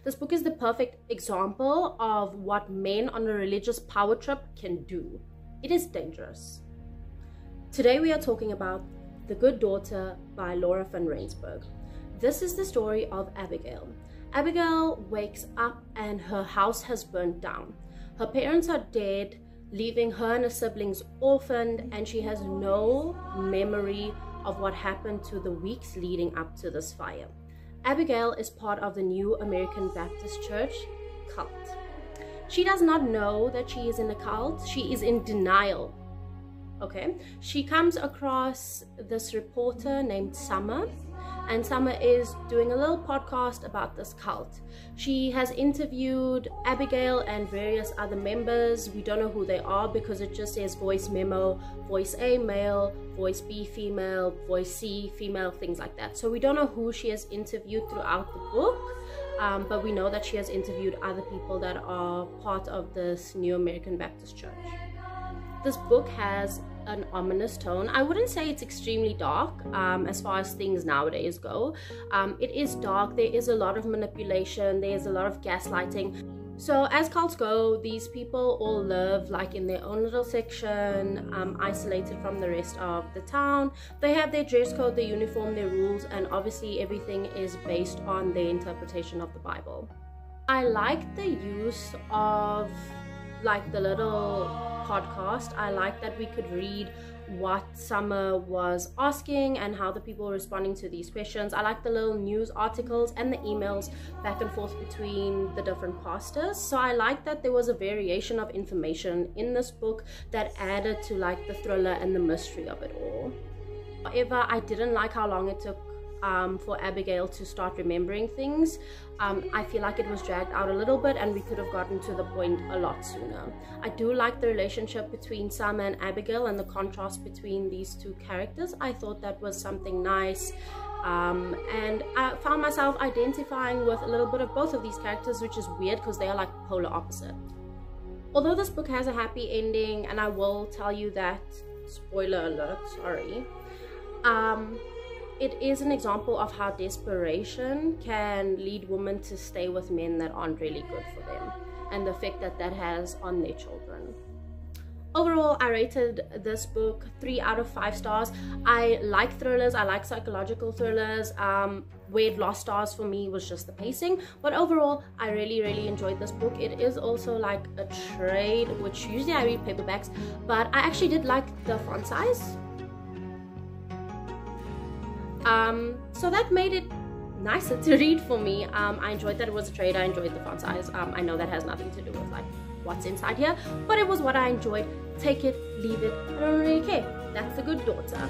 This book is the perfect example of what men on a religious power trip can do. It is dangerous. Today we are talking about The Good Daughter by Laure Van Rensburg. This is the story of Abigail. Abigail wakes up and her house has burnt down. Her parents are dead, leaving her and her siblings orphaned, and she has no memory of what happened to the weeks leading up to this fire. Abigail is part of the New American Baptist Church cult. She does not know that she is in a cult. She is in denial. Okay, she comes across this reporter named Summer, and Summer is doing a little podcast about this cult. She has interviewed Abigail and various other members. We don't know who they are because it just says voice memo, voice A male, voice B female, voice C female, things like that. So we don't know who she has interviewed throughout the book, but we know that she has interviewed other people that are part of this New American Baptist Church. This book has an ominous tone. I wouldn't say it's extremely dark as far as things nowadays go. It is dark. There is a lot of manipulation. There's a lot of gaslighting. So as cults go, these people all live like in their own little section, isolated from the rest of the town. They have their dress code, their uniform, their rules, and obviously everything is based on their interpretation of the Bible. I like the use of like the little podcast. I like that we could read what Summer was asking and how the people were responding to these questions. I like the little news articles and the emails back and forth between the different pastors. So I like that there was a variation of information in this book that added to like the thriller and the mystery of it all. However, I didn't like how long it took for Abigail to start remembering things. I feel like it was dragged out a little bit and we could have gotten to the point a lot sooner. I do like the relationship between Summer and Abigail and the contrast between these two characters. I thought that was something nice, and I found myself identifying with a little bit of both of these characters, which is weird because they are like polar opposite. Although this book has a happy ending, and I will tell you that, spoiler alert, sorry, it is an example of how desperation can lead women to stay with men that aren't really good for them, and the effect that that has on their children. Overall, I rated this book 3 out of 5 stars. I like thrillers, I like psychological thrillers. Where it lost stars for me was just the pacing, but overall I really enjoyed this book. It is also like a trade, which usually I read paperbacks, but I actually did like the font size. So that made it nicer to read for me. I enjoyed that it was a trade. I enjoyed the font size. I know that has nothing to do with like what's inside here, but it was what I enjoyed. Take it, leave it, I don't really care. That's The Good Daughter.